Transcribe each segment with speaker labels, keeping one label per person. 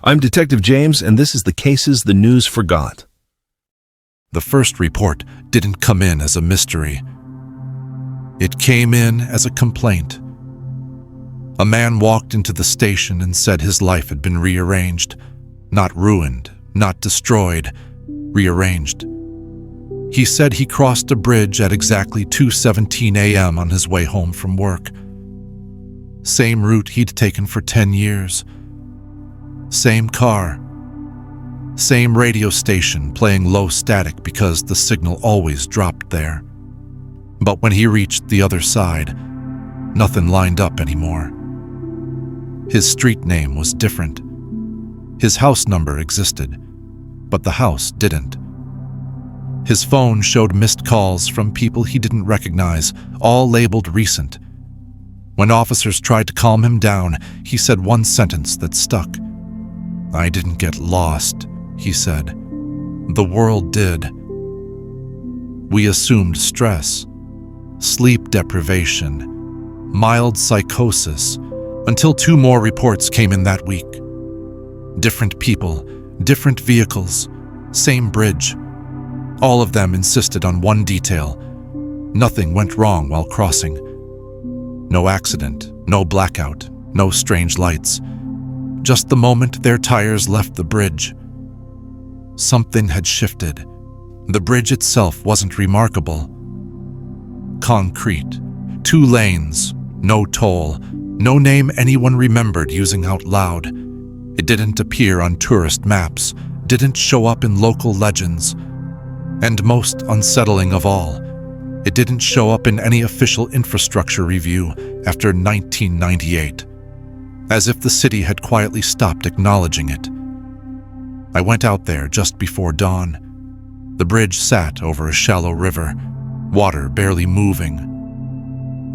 Speaker 1: I'm Detective James, and this is the cases the news forgot.
Speaker 2: The first report didn't come in as a mystery. It came in as a complaint. A man walked into the station and said his life had been rearranged. Not ruined, not destroyed, rearranged. He said he crossed a bridge at exactly 2:17 a.m. on his way home from work. Same route he'd taken for 10 years. Same car. Same radio station playing low static because the signal always dropped there. But when he reached the other side, nothing lined up anymore. His street name was different. His house number existed, but the house didn't. His phone showed missed calls from people he didn't recognize, all labeled recent. When officers tried to calm him down, he said one sentence that stuck. "I didn't get lost," he said. "The world did." We assumed stress, sleep deprivation, mild psychosis, until 2 more reports came in that week. Different people, different vehicles, same bridge. All of them insisted on one detail. Nothing went wrong while crossing. No accident, no blackout, no strange lights. Just the moment their tires left the bridge. Something had shifted. The bridge itself wasn't remarkable. Concrete, 2 lanes, no toll, no name anyone remembered using out loud. It didn't appear on tourist maps, didn't show up in local legends. And most unsettling of all, it didn't show up in any official infrastructure review after 1998, as if the city had quietly stopped acknowledging it. I went out there just before dawn. The bridge sat over a shallow river, water barely moving.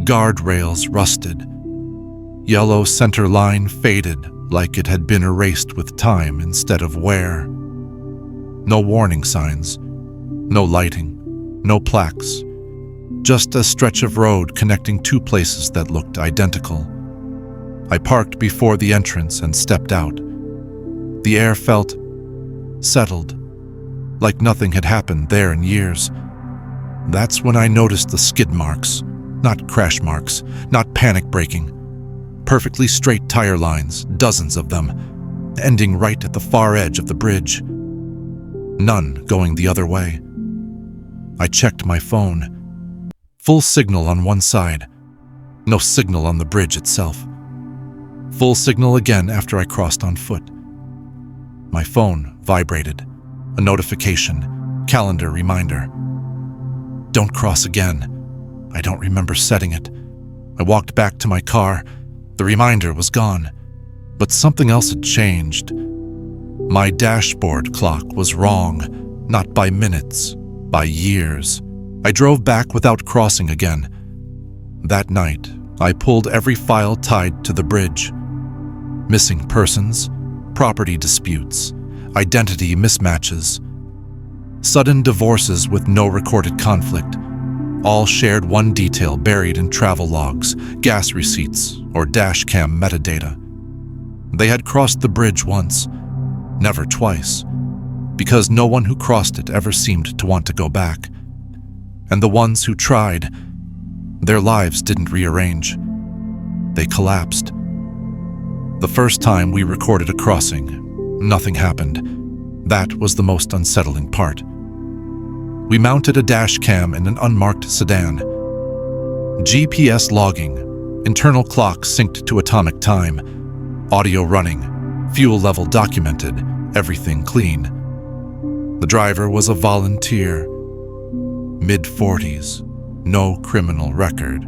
Speaker 2: Guardrails rusted. Yellow center line faded like it had been erased with time instead of wear. No warning signs, no lighting, no plaques. Just a stretch of road connecting 2 places that looked identical. I parked before the entrance and stepped out. The air felt settled, like nothing had happened there in years. That's when I noticed the skid marks, not crash marks, not panic braking. Perfectly straight tire lines, dozens of them, ending right at the far edge of the bridge. None going the other way. I checked my phone. Full signal on one side. No signal on the bridge itself. Full signal again after I crossed on foot. My phone vibrated. A notification, calendar reminder. Don't cross again. I don't remember setting it. I walked back to my car. The reminder was gone, but something else had changed. My dashboard clock was wrong, not by minutes, by years. I drove back without crossing again. That night, I pulled every file tied to the bridge. Missing persons, property disputes, identity mismatches, sudden divorces with no recorded conflict, all shared one detail buried in travel logs, gas receipts, or dash cam metadata. They had crossed the bridge once, never twice, because no one who crossed it ever seemed to want to go back. And the ones who tried, their lives didn't rearrange. They collapsed. The first time we recorded a crossing, nothing happened. That was the most unsettling part. We mounted a dash cam in an unmarked sedan. GPS logging, internal clock synced to atomic time, audio running, fuel level documented, everything clean. The driver was a volunteer, mid-40s, no criminal record.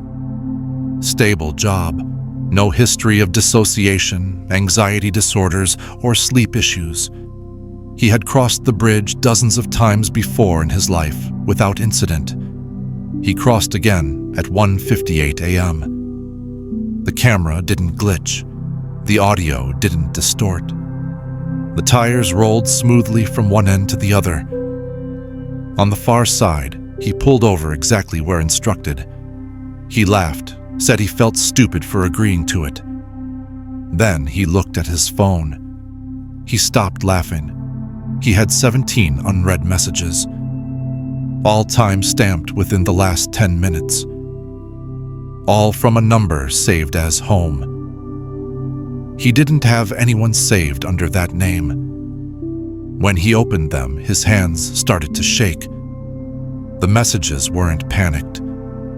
Speaker 2: Stable job, no history of dissociation, anxiety disorders, or sleep issues. He had crossed the bridge dozens of times before in his life without incident. He crossed again at 1:58 a.m. The camera didn't glitch. The audio didn't distort. The tires rolled smoothly from one end to the other. On the far side, he pulled over exactly where instructed. He laughed, said he felt stupid for agreeing to it. Then he looked at his phone. He stopped laughing. He had 17 unread messages, all time stamped within the last 10 minutes. All from a number saved as home. He didn't have anyone saved under that name. When he opened them, his hands started to shake. The messages weren't panicked.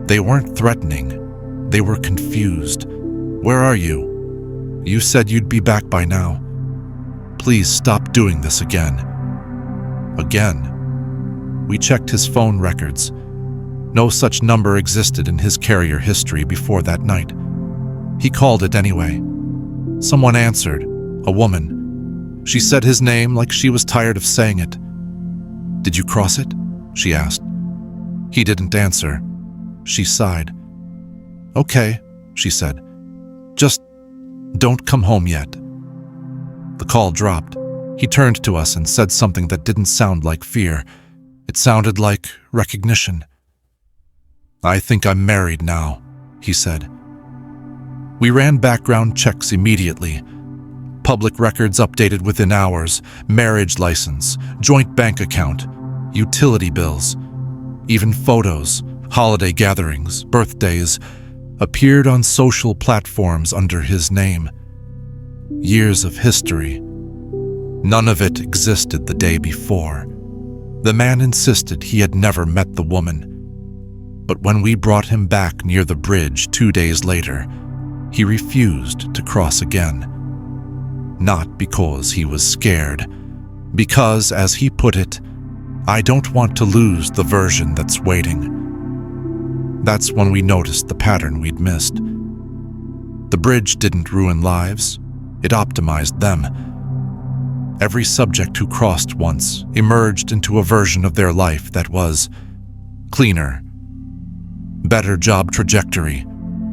Speaker 2: They weren't threatening. They were confused. Where are you? You said you'd be back by now. Please stop doing this again. Again. We checked his phone records. No such number existed in his carrier history before that night. He called it anyway. Someone answered, a woman. She said his name like she was tired of saying it. Did you cross it? She asked. He didn't answer. She sighed. Okay, she said. Just don't come home yet. The call dropped. He turned to us and said something that didn't sound like fear. It sounded like recognition. I think I'm married now, he said. We ran background checks immediately. Public records updated within hours, marriage license, joint bank account, utility bills, even photos, holiday gatherings, birthdays, appeared on social platforms under his name. Years of history. None of it existed the day before. The man insisted he had never met the woman. But when we brought him back near the bridge 2 days later, he refused to cross again. Not because he was scared, because, as he put it, I don't want to lose the version that's waiting. That's when we noticed the pattern we'd missed. The bridge didn't ruin lives, it optimized them. Every subject who crossed once emerged into a version of their life that was cleaner, better job trajectory,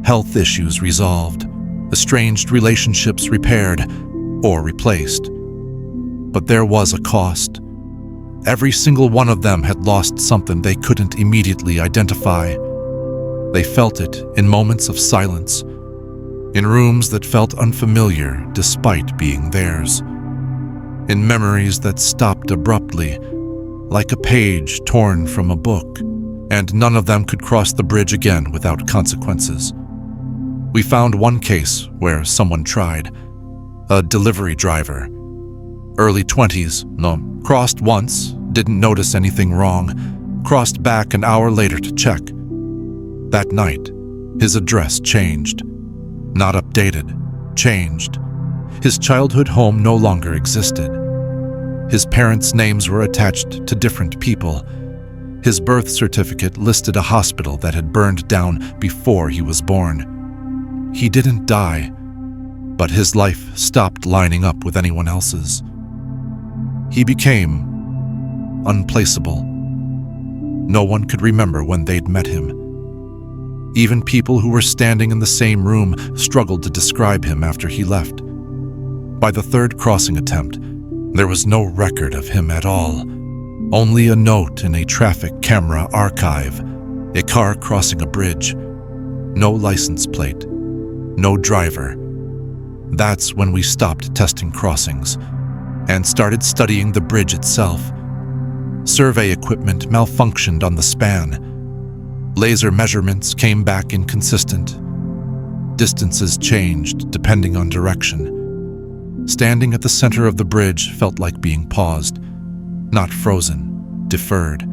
Speaker 2: health issues resolved, estranged relationships repaired or replaced. But there was a cost. Every single one of them had lost something they couldn't immediately identify. They felt it in moments of silence, in rooms that felt unfamiliar despite being theirs, in memories that stopped abruptly, like a page torn from a book, and none of them could cross the bridge again without consequences. We found one case where someone tried. A delivery driver, early 20s, crossed once, didn't notice anything wrong, crossed back an hour later to check. That night, his address changed. Not updated, changed. His childhood home no longer existed. His parents' names were attached to different people. His birth certificate listed a hospital that had burned down before he was born. He didn't die, but his life stopped lining up with anyone else's. He became unplaceable. No one could remember when they'd met him. Even people who were standing in the same room struggled to describe him after he left. By the third crossing attempt, there was no record of him at all. Only a note in a traffic camera archive, a car crossing a bridge. No license plate, no driver. That's when we stopped testing crossings and started studying the bridge itself. Survey equipment malfunctioned on the span. Laser measurements came back inconsistent. Distances changed depending on direction. Standing at the center of the bridge felt like being paused, not frozen, deferred,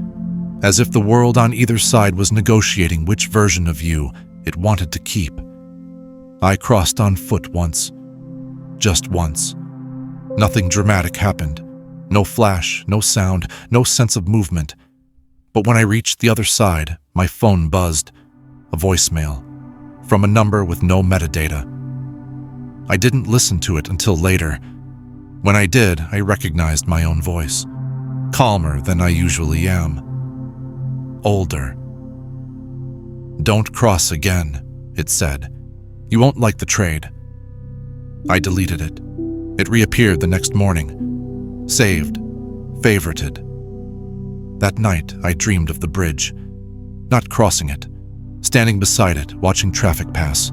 Speaker 2: as if the world on either side was negotiating which version of you it wanted to keep. I crossed on foot once. Just once. Nothing dramatic happened. No flash, no sound, no sense of movement. But when I reached the other side, my phone buzzed. A voicemail. From a number with no metadata. I didn't listen to it until later. When I did, I recognized my own voice. Calmer than I usually am. Older. Don't cross again, it said. You won't like the trade. I deleted it. It reappeared the next morning. Saved. Favorited. That night, I dreamed of the bridge. Not crossing it. Standing beside it, watching traffic pass.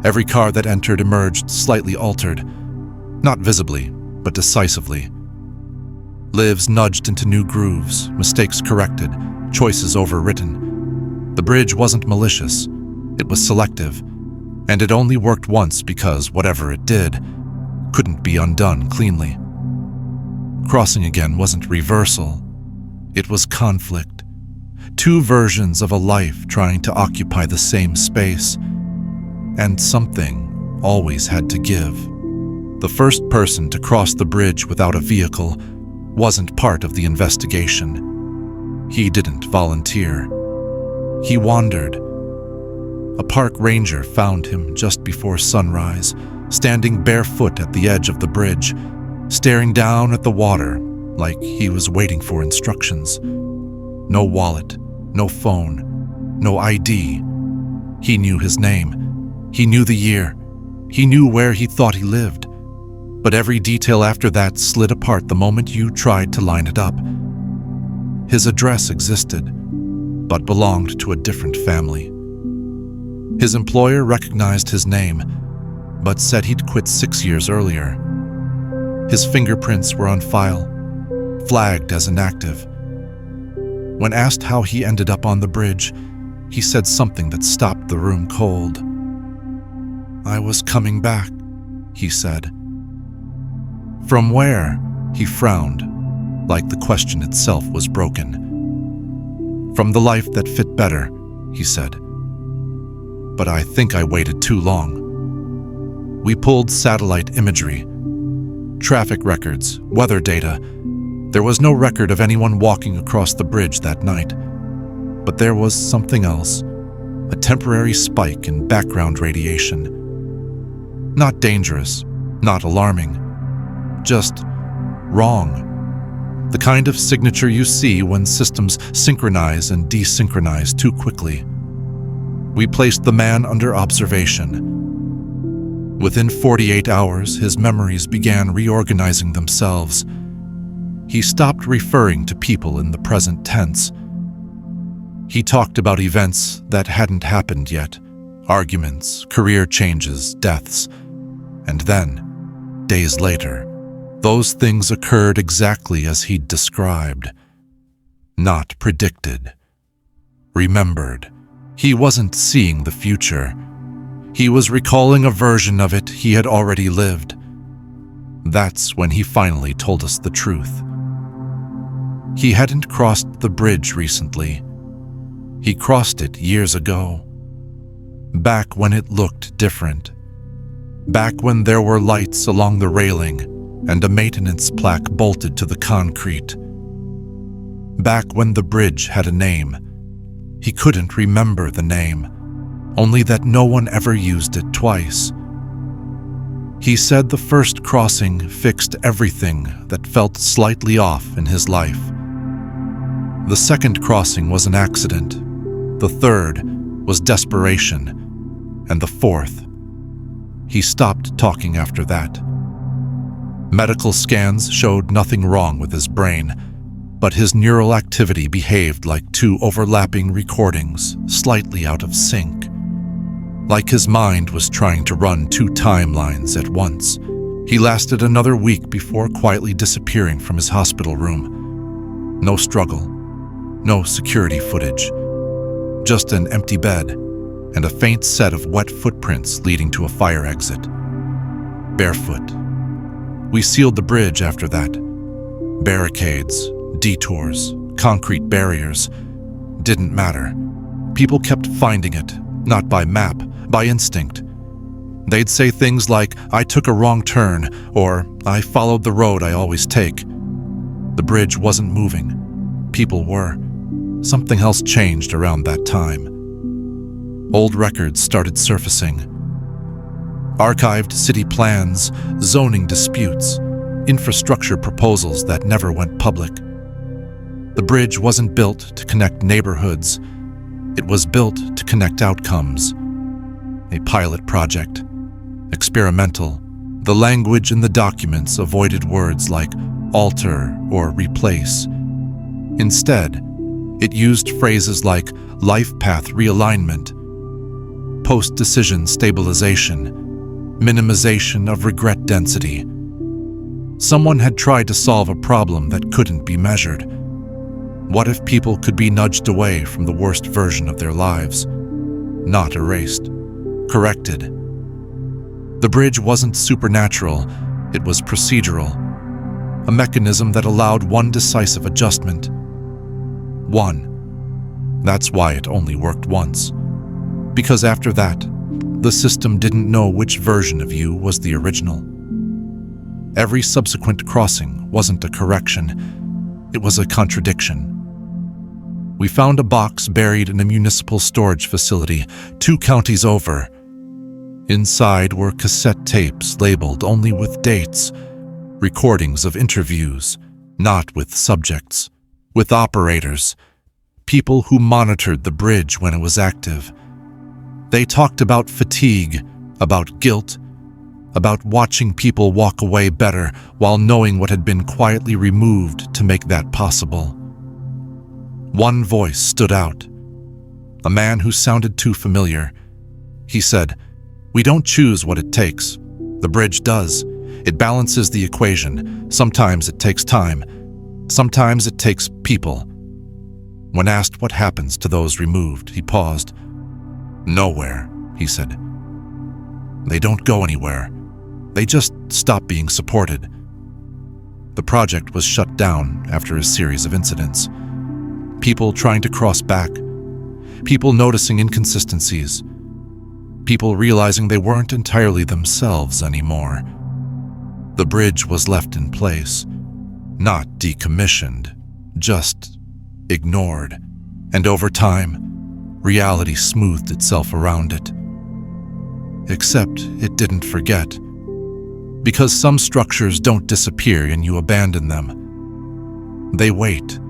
Speaker 2: Every car that entered emerged slightly altered. Not visibly, but decisively. Lives nudged into new grooves, mistakes corrected, choices overwritten. The bridge wasn't malicious, it was selective, and it only worked once because whatever it did couldn't be undone cleanly. Crossing again wasn't reversal, it was conflict. Two versions of a life trying to occupy the same space, and something always had to give. The first person to cross the bridge without a vehicle wasn't part of the investigation. He didn't volunteer. He wandered. A park ranger found him just before sunrise, standing barefoot at the edge of the bridge, staring down at the water like he was waiting for instructions. No wallet, no phone, no ID. He knew his name. He knew the year. He knew where he thought he lived. But every detail after that slid apart the moment you tried to line it up. His address existed, but belonged to a different family. His employer recognized his name, but said he'd quit 6 years earlier. His fingerprints were on file, flagged as inactive. When asked how he ended up on the bridge, he said something that stopped the room cold. "I was coming back," he said. "From where?" He frowned, like the question itself was broken. "From the life that fit better," he said. "But I think I waited too long." We pulled satellite imagery, traffic records, weather data. There was no record of anyone walking across the bridge that night. But there was something else, a temporary spike in background radiation. Not dangerous, not alarming, just wrong. The kind of signature you see when systems synchronize and desynchronize too quickly. We placed the man under observation. Within 48 hours, his memories began reorganizing themselves. He stopped referring to people in the present tense. He talked about events that hadn't happened yet, arguments, career changes, deaths. And then, days later, those things occurred exactly as he'd described. Not predicted. Remembered. He wasn't seeing the future. He was recalling a version of it he had already lived. That's when he finally told us the truth. He hadn't crossed the bridge recently. He crossed it years ago. Back when it looked different. Back when there were lights along the railing and a maintenance plaque bolted to the concrete. Back when the bridge had a name. He couldn't remember the name, only that no one ever used it twice. He said the first crossing fixed everything that felt slightly off in his life. The second crossing was an accident. The third was desperation. And the fourth. He stopped talking after that. Medical scans showed nothing wrong with his brain, but his neural activity behaved like two overlapping recordings, slightly out of sync. Like his mind was trying to run two timelines at once. He lasted another week before quietly disappearing from his hospital room. No struggle, no security footage, just an empty bed and a faint set of wet footprints leading to a fire exit. Barefoot. We sealed the bridge after that. Barricades, detours, concrete barriers. Didn't matter. People kept finding it, not by map, by instinct. They'd say things like, "I took a wrong turn," or "I followed the road I always take." The bridge wasn't moving. People were. Something else changed around that time. Old records started surfacing. Archived city plans, zoning disputes, infrastructure proposals that never went public. The bridge wasn't built to connect neighborhoods. It was built to connect outcomes. A pilot project. Experimental. The language in the documents avoided words like alter or replace. Instead, it used phrases like life path realignment, post-decision stabilization, minimization of regret density. Someone had tried to solve a problem that couldn't be measured. What if people could be nudged away from the worst version of their lives? Not erased, corrected. The bridge wasn't supernatural, it was procedural. A mechanism that allowed one decisive adjustment. One. That's why it only worked once. Because after that, the system didn't know which version of you was the original. Every subsequent crossing wasn't a correction, it was a contradiction. We found a box buried in a municipal storage facility 2 counties over. Inside were cassette tapes labeled only with dates, recordings of interviews, not with subjects, with operators, people who monitored the bridge when it was active. They talked about fatigue, about guilt, about watching people walk away better while knowing what had been quietly removed to make that possible. One voice stood out, a man who sounded too familiar. He said, "We don't choose what it takes. The bridge does. It balances the equation. Sometimes it takes time. Sometimes it takes people." When asked what happens to those removed, he paused. "Nowhere," he said. "They don't go anywhere. They just stop being supported." The project was shut down after a series of incidents. People trying to cross back. People noticing inconsistencies. People realizing they weren't entirely themselves anymore. The bridge was left in place, not decommissioned, just ignored. And over time, reality smoothed itself around it. Except it didn't forget. Because some structures don't disappear and you abandon them. They wait.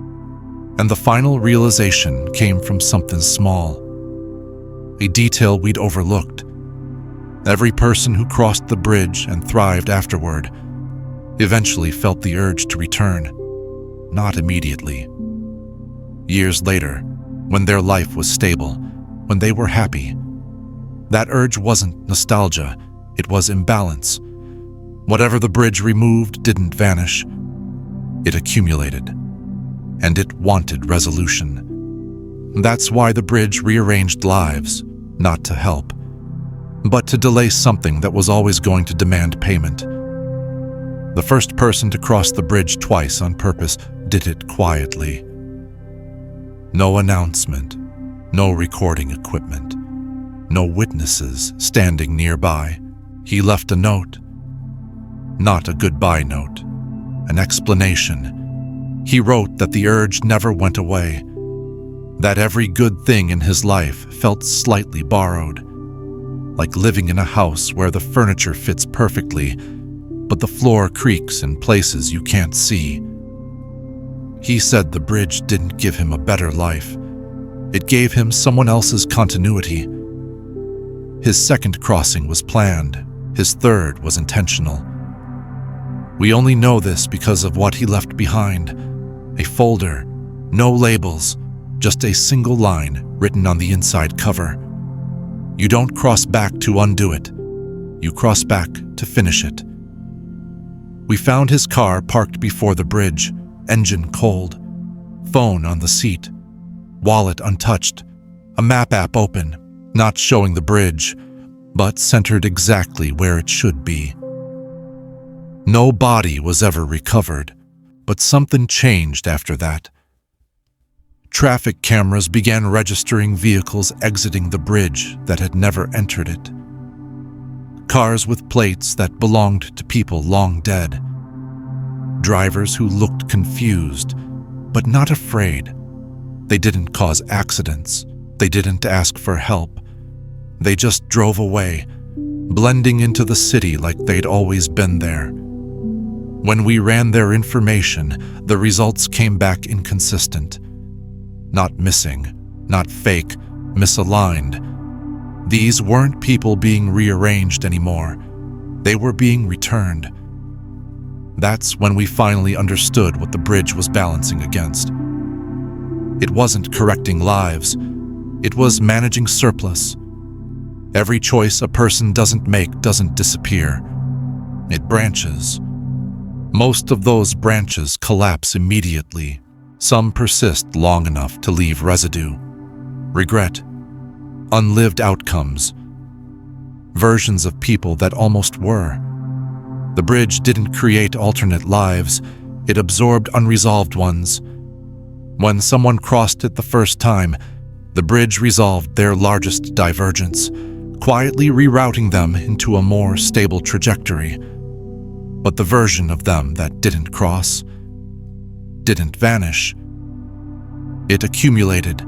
Speaker 2: And the final realization came from something small. A detail we'd overlooked. Every person who crossed the bridge and thrived afterward eventually felt the urge to return. Not immediately. Years later, when their life was stable, when they were happy. That urge wasn't nostalgia, it was imbalance. Whatever the bridge removed didn't vanish. It accumulated. And it wanted resolution. That's why the bridge rearranged lives, not to help, but to delay something that was always going to demand payment. The first person to cross the bridge twice on purpose did it quietly. No announcement, no recording equipment, no witnesses standing nearby. He left a note. Not a goodbye note, an explanation. He wrote that the urge never went away, that every good thing in his life felt slightly borrowed, like living in a house where the furniture fits perfectly, but the floor creaks in places you can't see. He said the bridge didn't give him a better life. It gave him someone else's continuity. His second crossing was planned. His third was intentional. We only know this because of what he left behind. A folder, no labels, just a single line written on the inside cover. You don't cross back to undo it. You cross back to finish it. We found his car parked before the bridge, engine cold, phone on the seat, wallet untouched, a map app open, not showing the bridge, but centered exactly where it should be. No body was ever recovered, but something changed after that. Traffic cameras began registering vehicles exiting the bridge that had never entered it. Cars with plates that belonged to people long dead. Drivers who looked confused, but not afraid. They didn't cause accidents. They didn't ask for help. They just drove away, blending into the city like they'd always been there. When we ran their information, the results came back inconsistent. Not missing, not fake, misaligned. These weren't people being rearranged anymore. They were being returned. That's when we finally understood what the bridge was balancing against. It wasn't correcting lives. It was managing surplus. Every choice a person doesn't make doesn't disappear. It branches. Most of those branches collapse immediately. Some persist long enough to leave residue. Regret. Unlived outcomes. Versions of people that almost were. The bridge didn't create alternate lives, it absorbed unresolved ones. When someone crossed it the first time, the bridge resolved their largest divergence, quietly rerouting them into a more stable trajectory. But the version of them that didn't cross didn't vanish. It accumulated,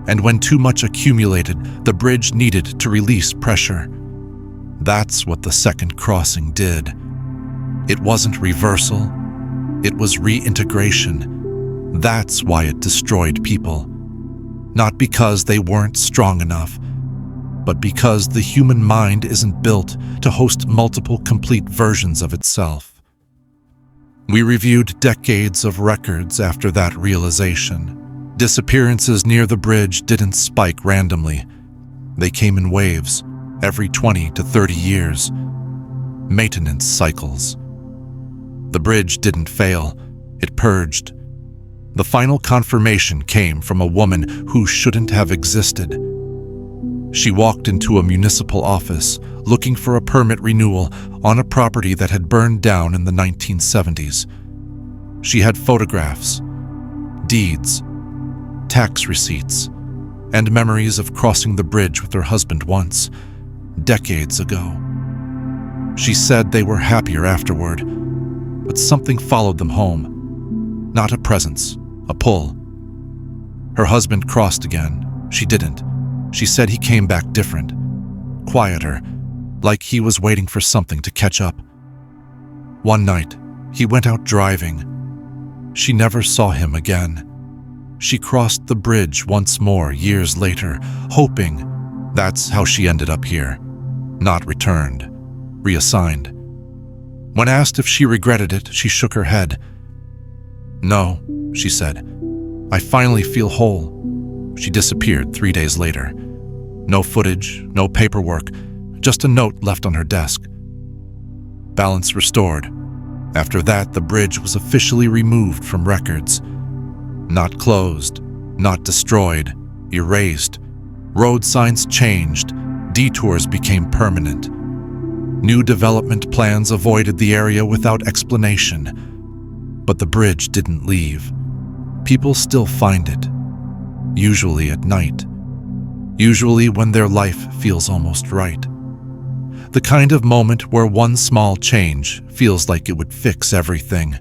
Speaker 2: and when too much accumulated, the bridge needed to release pressure. That's what the second crossing did. It wasn't reversal, it was reintegration. That's why it destroyed people. Not because they weren't strong enough, but because the human mind isn't built to host multiple complete versions of itself. We reviewed decades of records after that realization. Disappearances near the bridge didn't spike randomly. They came in waves, every 20 to 30 years. Maintenance cycles. The bridge didn't fail, it purged. The final confirmation came from a woman who shouldn't have existed. She walked into a municipal office looking for a permit renewal on a property that had burned down in the 1970s. She had photographs, deeds, tax receipts, and memories of crossing the bridge with her husband once, decades ago. She said they were happier afterward, but something followed them home. Not a presence, a pull. Her husband crossed again. She didn't. She said he came back different, quieter, like he was waiting for something to catch up. One night, he went out driving. She never saw him again. She crossed the bridge once more years later, hoping. That's how she ended up here. Not returned, reassigned. When asked if she regretted it, she shook her head. No, she said. I finally feel whole. She disappeared 3 days later. No footage, no paperwork, just a note left on her desk. Balance restored. After that, the bridge was officially removed from records. Not closed, not destroyed, erased. Road signs changed, detours became permanent. New development plans avoided the area without explanation. But the bridge didn't leave. People still find it. Usually at night. Usually when their life feels almost right. The kind of moment where one small change feels like it would fix everything.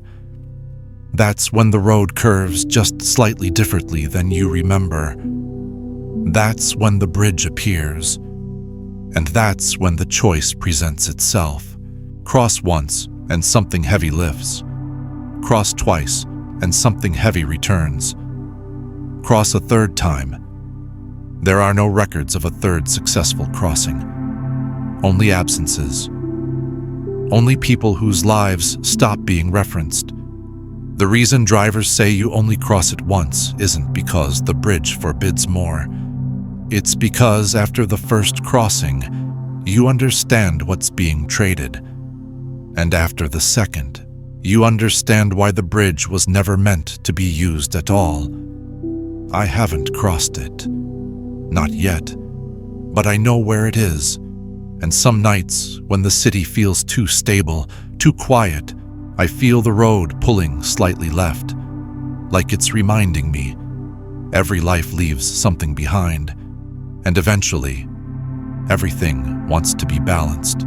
Speaker 2: That's when the road curves just slightly differently than you remember. That's when the bridge appears. And that's when the choice presents itself. Cross once and something heavy lifts. Cross twice and something heavy returns. Cross a third time. There are no records of a third successful crossing. Only absences. Only people whose lives stop being referenced. The reason drivers say you only cross it once isn't because the bridge forbids more. It's because after the first crossing, you understand what's being traded. And after the second, you understand why the bridge was never meant to be used at all. I haven't crossed it. Not yet. But I know where it is. And some nights, when the city feels too stable, too quiet, I feel the road pulling slightly left. Like it's reminding me. Every life leaves something behind. And eventually, everything wants to be balanced.